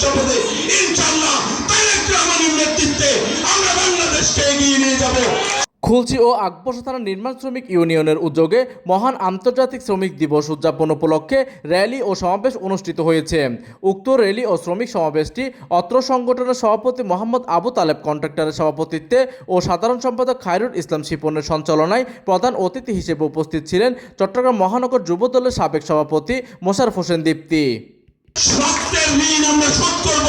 শপথে ইনশাআল্লাহ তারেক রহমানের নেতৃত্বে আমরা বাংলাদেশকে এগিয়ে নিয়ে যাব। খুলশী ও আকবর্ষা থানা নির্মাণ শ্রমিক ইউনিয়নের উদ্যোগে মহান আন্তর্জাতিক শ্রমিক দিবস উদযাপন উপলক্ষে র্যালি ও সমাবেশ অনুষ্ঠিত হয়েছে। উক্ত র্যালি ও শ্রমিক সমাবেশটি অত্র সংগঠনের সভাপতি মোহাম্মদ আবু তালেব কন্ট্রাক্টরের সভাপতিত্বে ও সাধারণ সম্পাদক খায়রুল ইসলাম শিপনের সঞ্চালনায় প্রধান অতিথি হিসেবে উপস্থিত ছিলেন চট্টগ্রাম মহানগর যুবদলের সাবেক সভাপতি মোশাররফ হোসেন দীপ্তি। রক্তের ঋণ আমরা শোধ করব।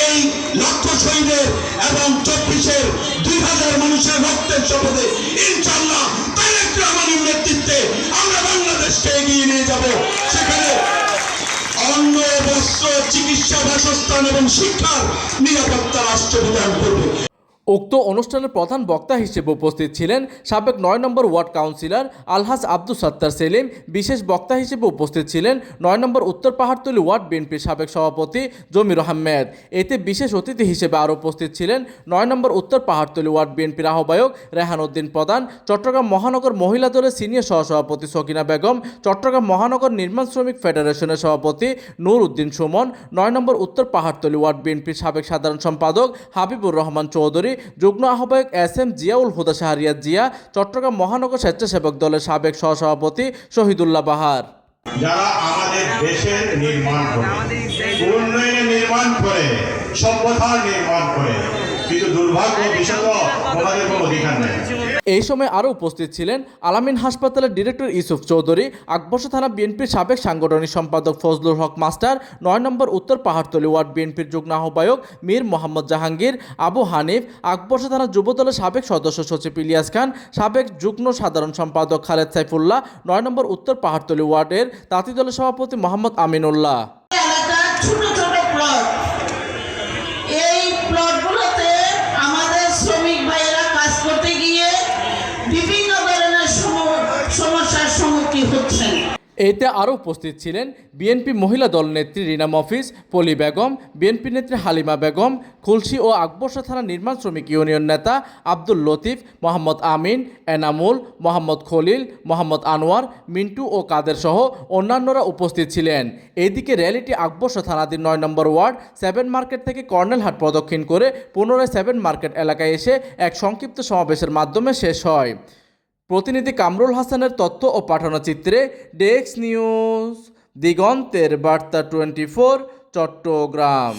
এই লক্ষ শহীদের এবং 24-এর 2000 মানুষের রক্তের শপথে ইনশাআল্লাহ তারেক রহমানের নেতৃত্বে আমরা বাংলাদেশকে এগিয়ে নিয়ে যাব। সেখানে অন্ন, বস্ত্র, চিকিৎসা, বাসস্থান এবং শিক্ষার নিরাপত্তা রাষ্ট্র বিধান করবে। উক্ত অনুষ্ঠানের প্রধান বক্তা হিসেবে উপস্থিত ছিলেন সাবেক 9 নম্বর ওয়ার্ড কাউন্সিলর আলহাজ আব্দুল সত্তার সেলিম। বিশেষ বক্তা হিসেবে উপস্থিত ছিলেন 9 নম্বর উত্তর পাহাড়তলী ওয়ার্ড বিএনপির সাবেক সভাপতি জমির আহমেদ। এতে বিশেষ অতিথি হিসেবে আরও উপস্থিত ছিলেন 9 নম্বর উত্তর পাহাড়তলী ওয়ার্ড বিএনপির আহ্বায়ক রেহান উদ্দিন প্রধান, চট্টগ্রাম মহানগর মহিলা দলের সিনিয়র সহসভাপতি সকিনা বেগম, চট্টগ্রাম মহানগর নির্মাণ শ্রমিক ফেডারেশনের সভাপতি নূর উদ্দিন সুমন, 9 নম্বর উত্তর পাহাড়তলী ওয়ার্ড বিএনপির সাবেক সাধারণ সম্পাদক হাবিবুর রহমান চৌধুরী, যুগ্ম আহ্বায়ক SM জিয়াউল হুদা শাহরিয়ার জিয়া, চট্টগ্রাম মহানগর স্বেচ্ছাসেবক দলের সাবেক সহসভাপতি শহীদুল্লাহ বাহার। যারা আমাদের দেশের নির্মাণ করে, উন্নয়নের নির্মাণ করে, সভ্যতার নির্মাণ করে, কিন্তু দুর্ভাগ্য বিষয় ওনাদের কোনো অধিকার নেই। এই সময় আরও উপস্থিত ছিলেন আলামিন হাসপাতালের ডিরেক্টর ইউসুফ চৌধুরী, আকবর্ষা থানা বিএনপির সাবেক সাংগঠনিক সম্পাদক ফজলুল হক মাস্টার, 9 নম্বর উত্তর পাহাড়তলী ওয়ার্ড বিএনপির যুগ্ম আহ্বায়ক মীর মোহাম্মদ জাহাঙ্গীর, আবু হানিফ, আকবর্ষা থানা যুবদলের সাবেক সদস্য সচিব ইলিয়াস খান, সাবেক যুগ্ম সাধারণ সম্পাদক খালেদ সাইফুল্লাহ, 9 নম্বর উত্তর পাহাড়তলী ওয়ার্ডের তাঁতি দলের সভাপতি মোহাম্মদ আমিনুল্লাহ। ছোট ছোট প্লট, এই প্লটগুলোতে আমাদের শ্রমিক ভাইয়েরা কাজ করতে গিয়ে বিভিন্ন ধরনের সমস্যার সম্মুখীন হচ্ছেন। এতে আরও উপস্থিত ছিলেন বিএনপি মহিলা দল নেত্রী রিনা মফিজ, পলি বেগম, বিএনপি নেত্রী হালিমা বেগম, খুলশী ও আকবর্ষা থানা নির্মাণ শ্রমিক ইউনিয়ন নেতা আব্দুল লতিফ, মোহাম্মদ আমিন, এনামুল, মোহাম্মদ খলিল, মোহাম্মদ আনোয়ার, মিন্টু ও কাদের সহ অন্যান্যরা উপস্থিত ছিলেন। এদিকে র্যালিটি আকবর্ষা থানাধীন 9 নম্বর ওয়ার্ড 7 মার্কেট থেকে কর্নেলহাট প্রদক্ষিণ করে পুনরায় 7 মার্কেট এলাকায় এসে এক সংক্ষিপ্ত সমাবেশের মাধ্যমে শেষ হয়। প্রতিনিধি কামরুল হাসানের তথ্য ও পাঠানো চিত্রে ডেস্ক নিউজ, দিগন্তের বার্তা 24, চট্টগ্রাম।